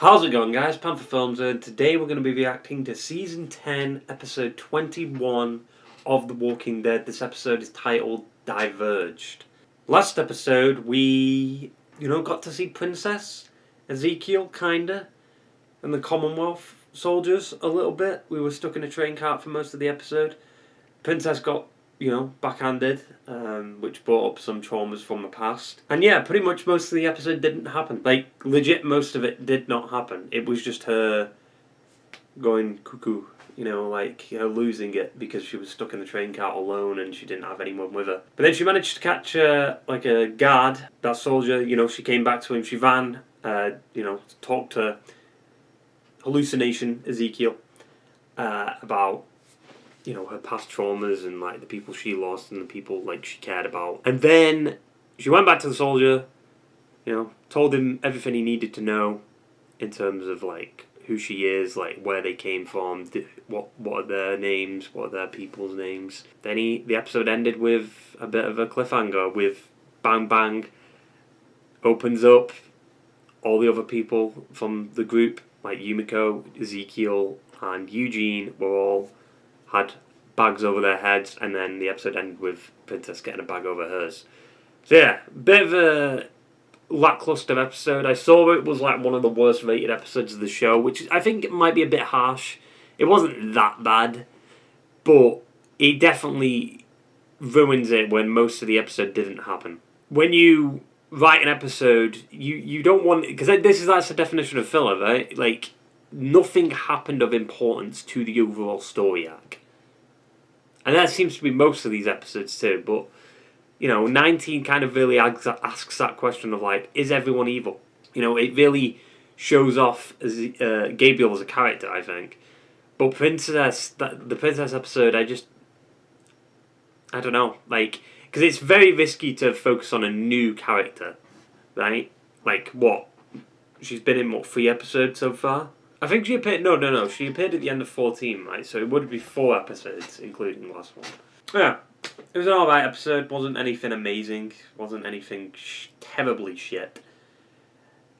How's it going, guys? Panther Films, and today we're going to be reacting to Season 10, Episode 21 of The Walking Dead. This episode is titled Diverged. Last episode, we, got to see Princess Ezekiel, kinda, and the Commonwealth soldiers a little bit. We were stuck in a train cart for most of the episode. Princess got, backhanded, which brought up some traumas from the past. And yeah, pretty much most of the episode didn't happen. Like, legit, most of it did not happen. It was just her going cuckoo, losing it because she was stuck in the train cart alone and she didn't have anyone with her. But then she managed to catch, a guard, that soldier, she came back to him, she ran, talked to hallucination Ezekiel, about her past traumas and the people she lost and the people she cared about. And then she went back to the soldier, told him everything he needed to know in terms of who she is, where they came from, what are their names, what are their people's names. Then the episode ended with a bit of a cliffhanger with Bang Bang opens up, all the other people from the group, like Yumiko, Ezekiel, and Eugene, had bags over their heads, and then the episode ended with Princess getting a bag over hers. So yeah, bit of a lackluster episode. I saw it was one of the worst rated episodes of the show, which I think it might be a bit harsh. It wasn't that bad, but it definitely ruins it when most of the episode didn't happen. When you write an episode, you don't want, because that's the definition of filler, right? Nothing happened of importance to the overall story arc. And that seems to be most of these episodes too, but, 19 kind of really asks that question of, is everyone evil? It really shows off Gabriel as a character, I think. But the Princess episode, I don't know, because it's very risky to focus on a new character, right? She's been in, 3 episodes so far? I think she appeared... No. She appeared at the end of 14, right? So it would be 4 episodes, including the last one. Yeah. It was an alright episode. Wasn't anything amazing. Wasn't anything terribly shit.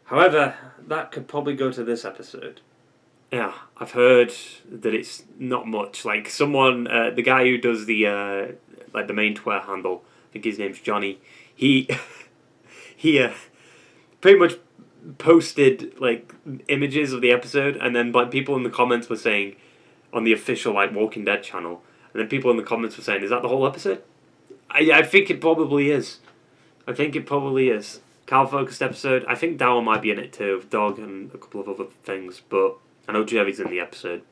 However, that could probably go to this episode. Yeah, I've heard that it's not much. Someone... the guy who does the... the main Twitter handle, I think his name's Johnny, he... he, pretty much posted images of the episode, and then people in the comments were saying on the official Walking Dead channel, and then people in the comments were saying, is that the whole episode? I think it probably is. Carl focused episode. I think Daryl might be in it too, Dog and a couple of other things, but I know Jerry's in the episode.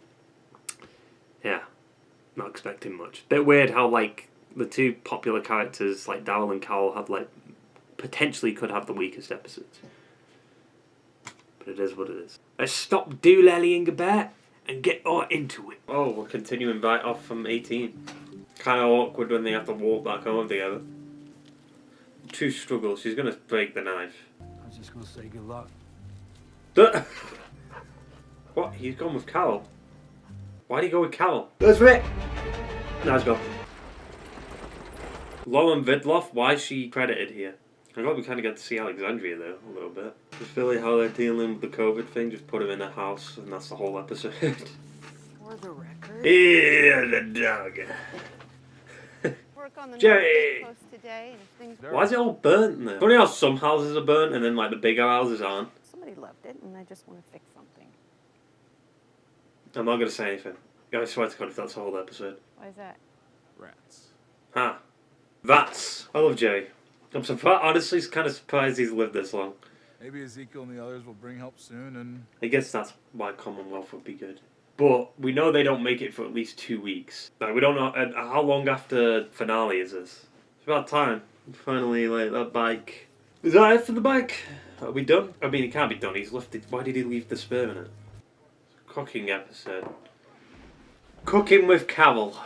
Yeah, not expecting much. Bit weird how the 2 popular characters Daryl and Carol have potentially could have the weakest episodes. It is what it is. Let's stop doolellying a bit and get into it. Oh, we're continuing right off from 18. Kind of awkward when they have to walk back home together. 2 struggles. She's going to break the knife. I was just going to say good luck. What? He's gone with Carol. Why'd he go with Carol? Let's fit. Let's go. Lauren Vidloff, why is she credited here? I thought we kind of got to see Alexandria though, a little bit. Just feel how they're dealing with the COVID thing, just put her in a house and that's the whole episode. For the record. Yeah, the dog. Work on the Jerry! North Coast today, and if things Why is it all burnt in there? Funny how some houses are burnt and then the bigger houses aren't. Somebody left it and I just want to fix something. I'm not going to say anything. I swear to God if that's the whole episode. Why is that? Rats. Ah. Rats. I love Jerry. I'm surprised, honestly, kind of surprised he's lived this long. Maybe Ezekiel and the others will bring help soon, and I guess that's why Commonwealth would be good. But we know they don't make it for at least 2 weeks. We don't know how long after finale is this. It's about time. Finally, that bike. Is that it for the bike? Are we done? I mean, it can't be done. He's left it. Why did he leave the sperm in it? Cooking episode. Cooking with Carol.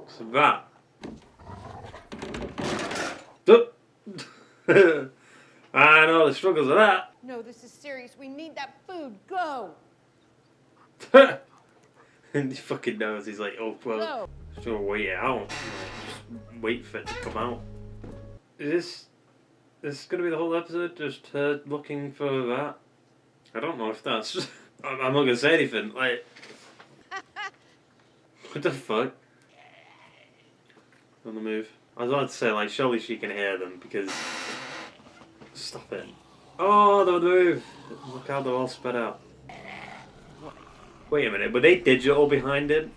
Stop that. So that. I know the struggles of that. No, this is serious. We need that food. Go. And he fucking knows. He's like, oh, well, Go. just wait it out. Just wait for it to come out. Is this This is gonna be the whole episode, just her looking for that. I don't know if that's. I'm not gonna say anything. Like, what the fuck? On the move. I was about to say, like, surely she can hear them because. Stop it. Oh, they're on the move. Look how they're all spread out. Wait a minute, were they digital behind it?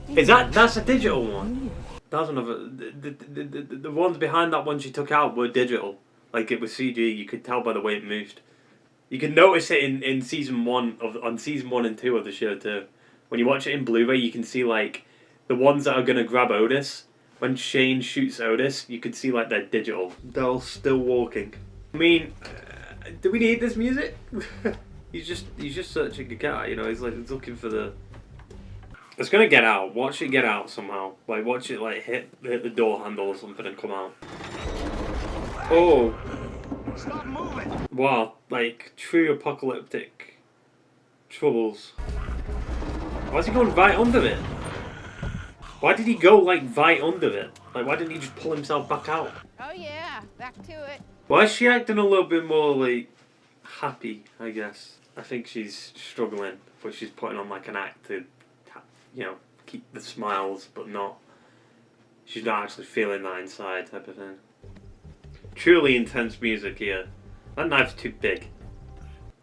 Is that's a digital one? That's another. The ones behind that one she took out were digital. Like it was CG. You could tell by the way it moved. You can notice it in season 1 on season 1 and 2 of the show too. When you watch it in Blu-ray, you can see like the ones that are gonna grab Otis. When Shane shoots Otis, you can see like they're digital. They're all still walking. I mean, do we need this music? he's just searching a car. You know, he's looking for the. It's gonna get out. Watch it get out somehow. Like watch it like hit the door handle or something and come out. Oh. Stop moving! Wow, like true apocalyptic troubles. Why is he going right under it? Why did he go like right under it? Like why didn't he just pull himself back out? Oh yeah, back to it. Why is she acting a little bit more like happy, I guess? I think she's struggling, but she's putting on like an act to, you know, keep the smiles, but not. She's not actually feeling that inside type of thing. Truly intense music here. That knife's too big.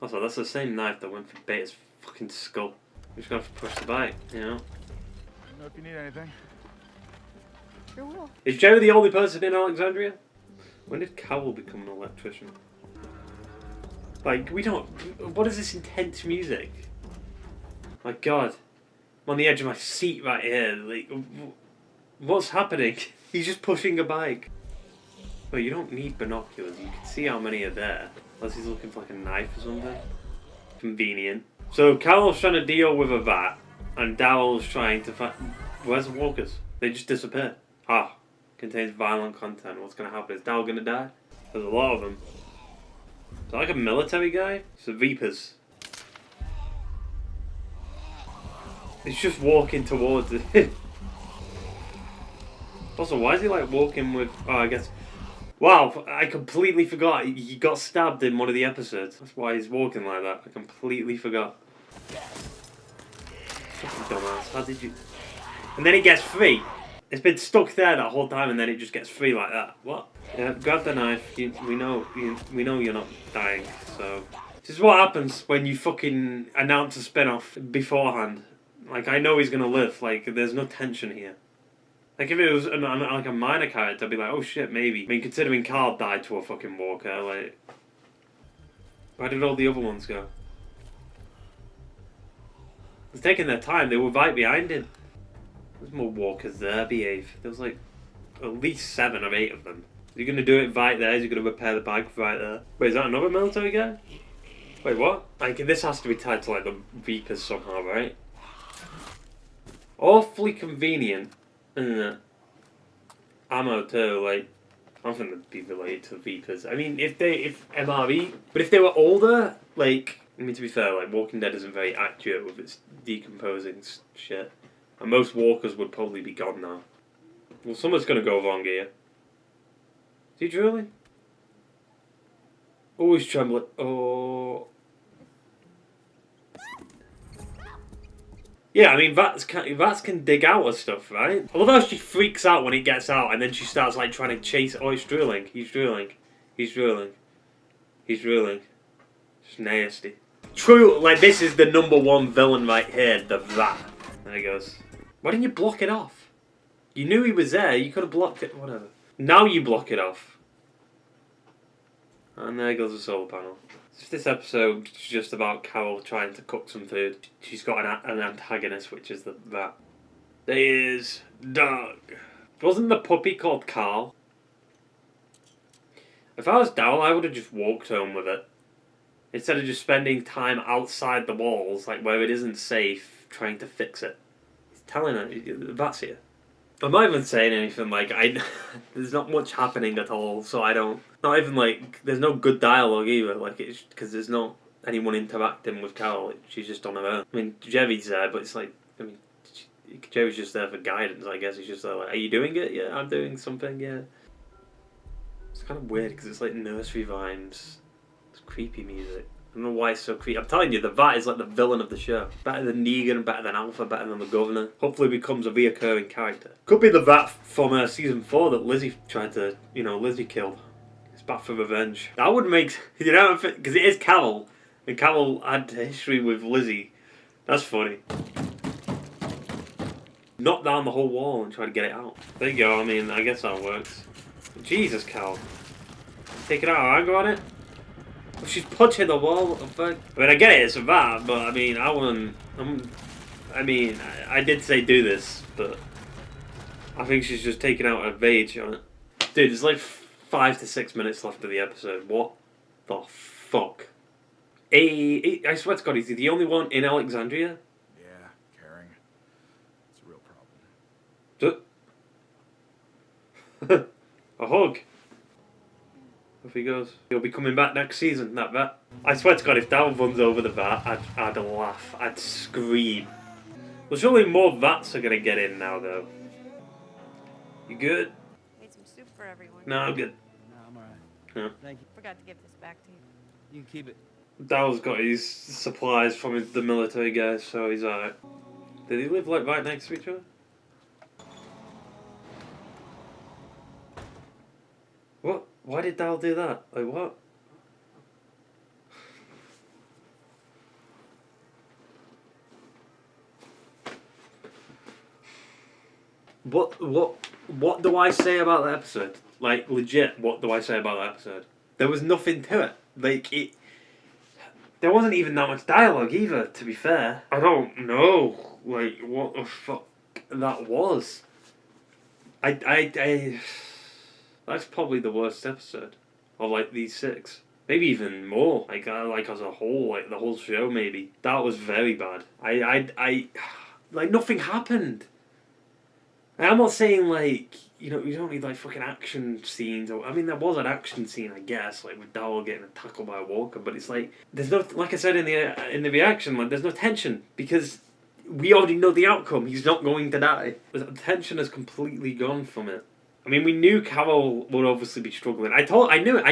Also, that's the same knife that went for Beta's fucking skull. We're just gonna have to push the bike, you know? Let me know if you need anything. Sure will. Is Jerry the only person in Alexandria? When did Carol become an electrician? Like, we don't. What is this intense music? My god. I'm on the edge of my seat right here. Like, what's happening? He's just pushing a bike. Well, you don't need binoculars. You can see how many are there. Unless he's looking for like a knife or something. Convenient. So Carol's trying to deal with a vat, and Daryl's trying to find. Where's the walkers? They just disappear. Ah, contains violent content. What's gonna happen? Is Daryl gonna die? There's a lot of them. Is that like a military guy? It's the Reapers. He's just walking towards it. Also, why is he like walking with? Oh, I guess. Wow, I completely forgot. He got stabbed in one of the episodes. That's why he's walking like that. I completely forgot. Fucking dumbass. How did you? And then he gets free. It's been stuck there that whole time, and then it just gets free like that. What? Yeah, grab the knife. We know you're not dying. So this is what happens when you fucking announce a spin-off beforehand. Like I know he's gonna live. Like there's no tension here. Like if it was like a minor character, I'd be like, oh shit, maybe. I mean, considering Carl died to a fucking walker, like, where did all the other ones go? They're taking their time. They were right behind him. There's more walkers there. Behave. There was like at least 7 or 8 of them. Is he gonna do it right there? Is he gonna repair the bike right there? Wait, is that another military guy? Wait, what? Like this has to be tied to like the Reapers somehow, right? Awfully convenient. Ammo too, like I don't think they'd be related to the Reapers. I mean, if MRE, but if they were older, like I mean to be fair, like Walking Dead isn't very accurate with its decomposing shit, and most walkers would probably be gone now. Well, something's gonna go wrong here. Is he drilling? Oh, he's trembling. Oh. Yeah, I mean, Vats can dig out of stuff, right? I love how she freaks out when he gets out, and then she starts, like, trying to chase... Oh, he's drilling. He's drilling. He's drilling. He's drilling. It's nasty. True, like, this is the #1 villain right here, the Vat. There he goes. Why didn't you block it off? You knew he was there. You could have blocked it. Whatever. Now you block it off. And there goes the solar panel. This episode is just about Carol trying to cook some food. She's got an antagonist, which is the Vat. There's Doug. Wasn't the puppy called Carl? If I was Daryl, I would have just walked home with it. Instead of just spending time outside the walls, like where it isn't safe, trying to fix it. He's telling her, the Vat's here. I'm not even saying anything, like, there's not much happening at all, so I don't, not even, like, there's no good dialogue either, like, it's, because there's not anyone interacting with Carol, she's just on her own. I mean, Jerry's there, but it's like, I mean, Jerry's just there for guidance, I guess, he's just there, like, are you doing it? Yeah, I'm doing something, yeah. It's kind of weird because it's like nursery rhymes. It's creepy music. I don't know why it's so creepy. I'm telling you, the Vat is like the villain of the show. Better than Negan, better than Alpha, better than the Governor. Hopefully becomes a reoccurring character. Could be the Vat from season 4 that Lizzie tried to, Lizzie killed. It's back for revenge. That would make, because it is Carol. And Carol had history with Lizzie. That's funny. Knock down the whole wall and try to get it out. There you go, I mean, I guess that works. Jesus, Carol. Take it out, anger on it? She's punching the wall. I mean, I get it, it's a Vat, but I mean, I did say do this, but I think she's just taking out a rage on it. Dude, there's like 5 to 6 minutes left of the episode. What the fuck? I swear to God, is he the only one in Alexandria? Yeah, caring. It's a real problem. A hug. Off he goes. He'll be coming back next season, that Vat. I swear to God, if Daryl runs over the Vat, I'd laugh. I'd scream. Well, surely more Vats are going to get in now, though. You good? Made some soup for everyone. No, I'm good. No, I'm alright. Yeah. Thank you. Forgot to give this back to you. You can keep it. Daryl's got his supplies from the military guys, so he's alright. Did he live like right next to each other? What? Why did Daryl do that? Like what? What do I say about the episode? Like legit, what do I say about the episode? There was nothing to it. Like it. There wasn't even that much dialogue either, to be fair. I don't know, like, what the fuck that was. That's probably the worst episode of, like, these 6. Maybe even more, like as a whole, like, the whole show, maybe. That was very bad. Like, nothing happened. I'm not saying, like, you don't need, like, fucking action scenes. I mean, there was an action scene, I guess, like, with Daryl getting tackled by a walker, but it's like, there's no, like I said in the reaction, like, there's no tension, because we already know the outcome. He's not going to die. The tension has completely gone from it. I mean, we knew Carol would obviously be struggling. I knew it.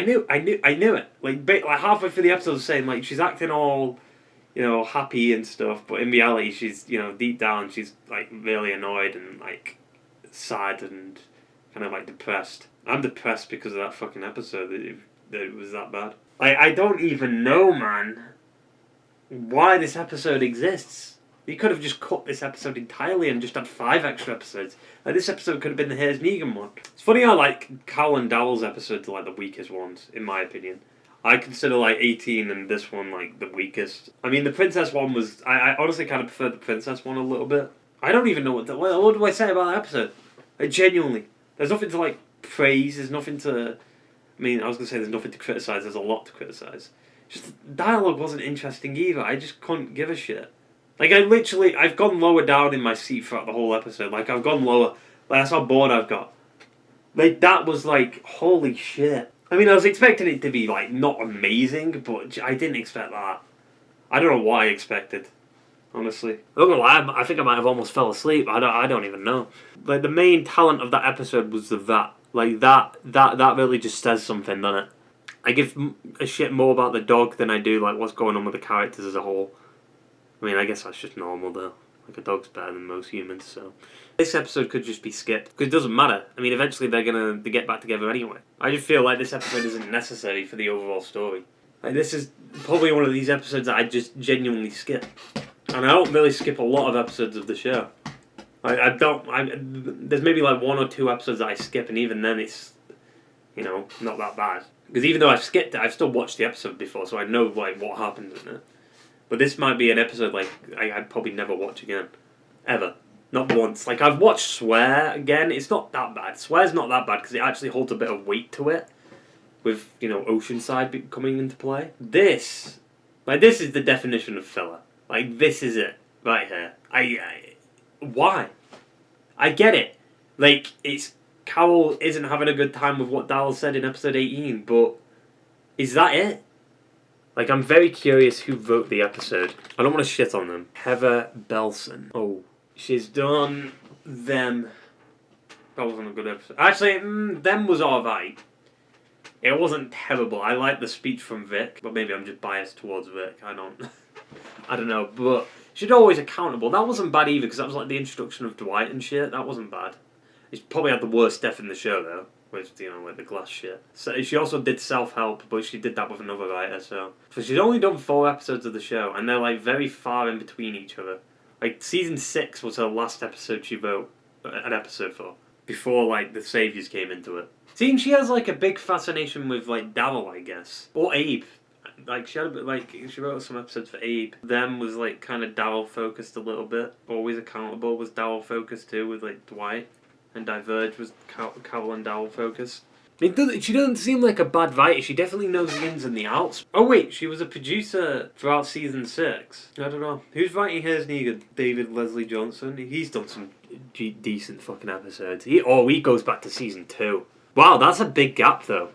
Like halfway through the episode, I was saying, like, she's acting all, happy and stuff, but in reality, she's, deep down, she's, like, really annoyed and, like, sad and kind of like depressed. I'm depressed because of that fucking episode that it was that bad. I don't even know, man, why this episode exists. You could have just cut this episode entirely and just had 5 extra episodes. Like, this episode could have been the Hayes Negan one. It's funny how, like, Carol and Daryl's episodes are, like, the weakest ones, in my opinion. I consider, like, 18 and this one, like, the weakest. I mean, the Princess one was... I honestly kind of prefer the Princess one a little bit. I don't even know what do I say about that episode? Like, genuinely. There's nothing to, like, praise. There's nothing to... I mean, I was going to say there's nothing to criticise. There's a lot to criticise. Just, dialogue wasn't interesting either. I just couldn't give a shit. Like, I've gone lower down in my seat throughout the whole episode. Like, I've gone lower. Like, that's how bored I've got. Like, that was, like, holy shit. I mean, I was expecting it to be, like, not amazing, but I didn't expect that. I don't know what I expected, honestly. I'm not gonna lie, I think I might have almost fell asleep. I don't even know. Like, the main talent of that episode was the Vat. Like, that really just says something, doesn't it? I give a shit more about the dog than I do, like, what's going on with the characters as a whole. I mean, I guess that's just normal, though. Like, a dog's better than most humans, so... This episode could just be skipped, because it doesn't matter. I mean, eventually they're gonna get back together anyway. I just feel like this episode isn't necessary for the overall story. Like, this is probably one of these episodes that I just genuinely skip. And I don't really skip a lot of episodes of the show. There's maybe, like, 1 or 2 episodes that I skip, and even then it's, not that bad. Because even though I've skipped it, I've still watched the episode before, so I know, like, what happens in it. But this might be an episode, like, I'd probably never watch again. Ever. Not once. Like, I've watched Swear again. It's not that bad. Swear's not that bad because it actually holds a bit of weight to it. With, Oceanside coming into play. This is the definition of filler. Like, this is it. Right here. Why? I get it. Like, Carol isn't having a good time with what Daryl said in episode 18, but is that it? Like, I'm very curious who wrote the episode. I don't want to shit on them. Heather Belson. Oh. She's done Them. That wasn't a good episode. Actually, Them was alright. It wasn't terrible. I liked the speech from Vic, but maybe I'm just biased towards Vic. I don't know. But she's always accountable. That wasn't bad either, because that was like the introduction of Dwight and shit. That wasn't bad. He probably had the worst death in the show though, with with the glass shit. So she also did self-help, but she did that with another writer. So she's only done 4 episodes of the show, and they're like very far in between each other. Like season 6 was her last episode she wrote an episode for, before like the Saviors came into it. Seems she has like a big fascination with like Daryl, I guess, or Abe. Like she had a bit, like she wrote some episodes for Abe. Them was like kind of Daryl focused a little bit. Always Accountable was Daryl focused too, with like Dwight. And Diverged was Carol and Daryl focused. She doesn't seem like a bad writer. She definitely knows the ins and the outs. Oh wait, she was a producer throughout season 6. I don't know. Who's writing Here's Negan? David Leslie Johnson. He's done some decent fucking episodes. He goes back to season 2. Wow, that's a big gap though.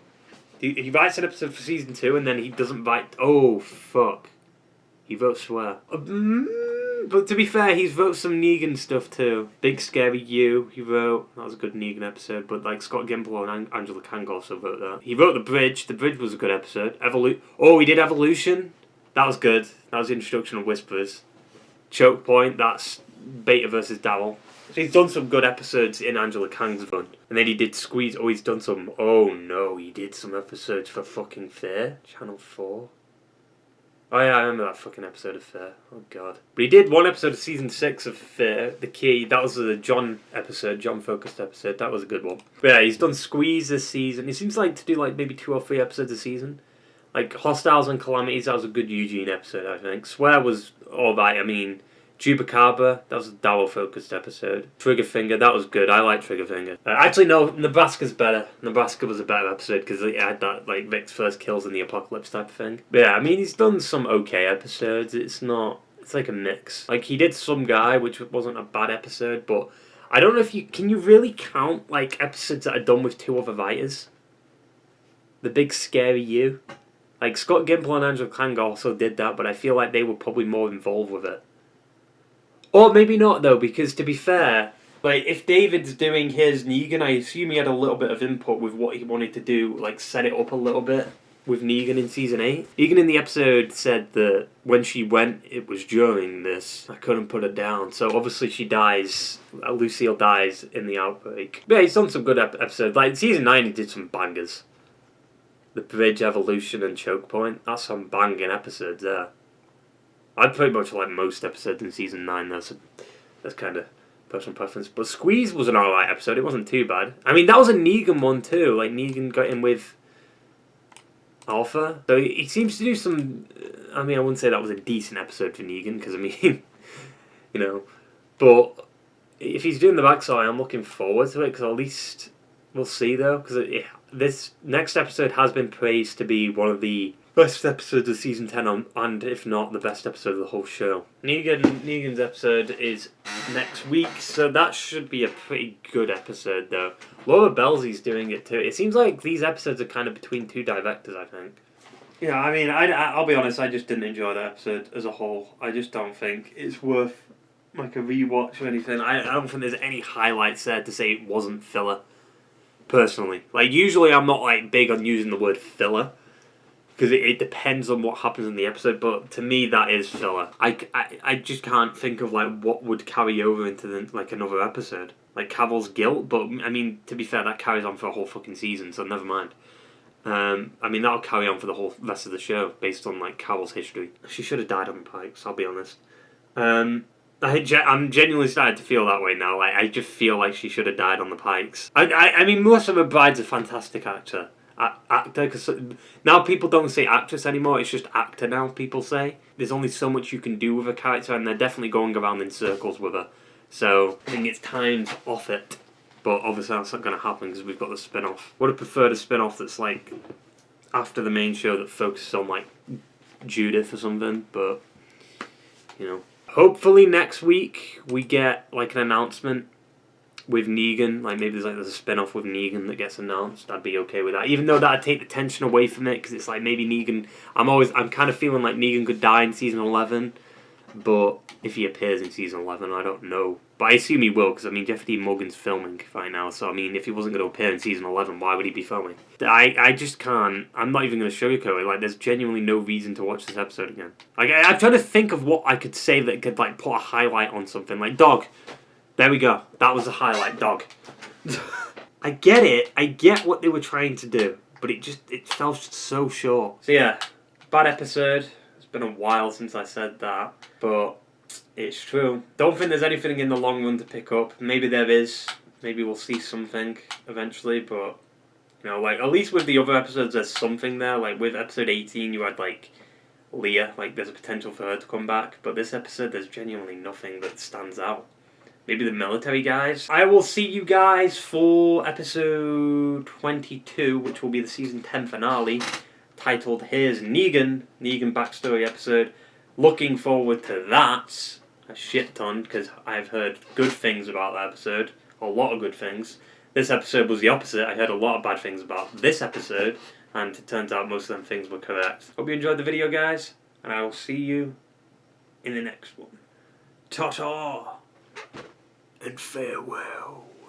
He writes an episode for season 2 and then he doesn't write... Oh, fuck. He wrote Swear. But to be fair, he's wrote some Negan stuff too. Big Scary You, he wrote. That was a good Negan episode. But like Scott Gimple and Angela Kang also wrote that. He wrote The Bridge. The Bridge was a good episode. He did Evolution. That was good. That was the introduction of Whispers. Choke Point, that's Beta versus Daryl. So he's done some good episodes in Angela Kang's run. And then he did Squeeze. Oh, he's done some... Oh no, he did some episodes for fucking Fear. Channel 4. Oh yeah, I remember that fucking episode of Fear. Oh god. But he did one episode of season 6 of Fear, The Key. That was the John episode, John-focused episode. That was a good one. But yeah, he's done Squeeze this season. He seems like to do like maybe 2 or 3 episodes a season. Like Hostiles and Calamities, that was a good Eugene episode, I think. Swear was alright. I mean, Chupacabra, that was a Daryl-focused episode. Triggerfinger, that was good. I like Triggerfinger. Actually, no, Nebraska's better. Nebraska was a better episode because it had that, like, Vic's first kills in the apocalypse type of thing. But yeah, I mean, he's done some okay episodes. It's like a mix. Like, he did Some Guy, which wasn't a bad episode, but I don't know if can you really count, like, episodes that are done with 2 other writers? The Big Scary You. Like, Scott Gimple and Angela Kang also did that, but I feel like they were probably more involved with it. Or maybe not, though, because to be fair, like, if David's doing his Negan, I assume he had a little bit of input with what he wanted to do, like, set it up a little bit with Negan in season 8. Negan in the episode said that when she went, it was during this. I couldn't put her down. So, obviously, she dies. Lucille dies in the outbreak. But yeah, he's done some good episodes. Like, in season 9, he did some bangers. The Bridge, Evolution, and Choke Point. That's some banging episodes there. I'd pretty much like most episodes in season 9. That's kind of personal preference. But Squeeze was an alright episode. It wasn't too bad. I mean, that was a Negan one too. Like, Negan got in with Alpha. So he seems to do some... I mean, I wouldn't say that was a decent episode for Negan, because, I mean, you know. But if he's doing the backstory, I'm looking forward to it, because at least we'll see, though. Because this next episode has been praised to be one of the best episodes of season 10, and if not, the best episode of the whole show. Negan's episode is next week, so that should be a pretty good episode, though. Laura Belsey's doing it too. It seems like these episodes are kind of between 2 directors, I think. Yeah, I mean, I'll be honest, I just didn't enjoy that episode as a whole. I just don't think it's worth like a rewatch or anything. I don't think there's any highlights there to say it wasn't filler, personally. Like, usually I'm not like big on using the word filler, because it depends on what happens in the episode, but to me that is filler. I just can't think of like what would carry over into like another episode. Like Cavill's guilt, but I mean, to be fair, that carries on for a whole fucking season, so never mind. I mean, that'll carry on for the whole rest of the show, based on like Cavill's history. She should have died on the pikes, I'll be honest. I'm genuinely starting to feel that way now. Like, I just feel like she should have died on the pikes. I mean, Melissa McBride's a fantastic actor, because now people don't say actress anymore, it's just actor now, people say. There's only so much you can do with a character, and they're definitely going around in circles with her. So, I think it's time to off it. But obviously that's not going to happen because we've got the spin-off. Would have preferred a spin-off that's like after the main show that focuses on like Judith or something, but you know. Hopefully next week we get like an announcement with Negan, like maybe there's a spin-off with Negan that gets announced. I'd be okay with that, even though that'd take the tension away from it, because it's like maybe Negan, I'm kind of feeling like Negan could die in season 11, But if he appears in season 11, I don't know. But I assume he will, because I mean, Jeffrey Dean Morgan's filming right now. So I mean, if he wasn't going to appear in season 11, why would he be filming? I just can't. I'm not even going to sugarcoat it. Like, there's genuinely no reason to watch this episode again. Like, I'm trying to think of what I could say that could like put a highlight on something. Like, dog. There we go. That was a highlight, dog. I get it. I get what they were trying to do, but it fell so short. So yeah, bad episode. It's been a while since I said that, but it's true. Don't think there's anything in the long run to pick up. Maybe there is. Maybe we'll see something eventually, but you know, like, at least with the other episodes, there's something there. Like with episode 18, you had like Leah. Like, there's a potential for her to come back, but this episode, there's genuinely nothing that stands out. Maybe the military guys. I will see you guys for episode 22, which will be the season 10 finale, titled Here's Negan. Negan backstory episode. Looking forward to that a shit ton, because I've heard good things about that episode. A lot of good things. This episode was the opposite. I heard a lot of bad things about this episode, and it turns out most of them things were correct. Hope you enjoyed the video, guys, and I will see you in the next one. Ta-ta! And farewell.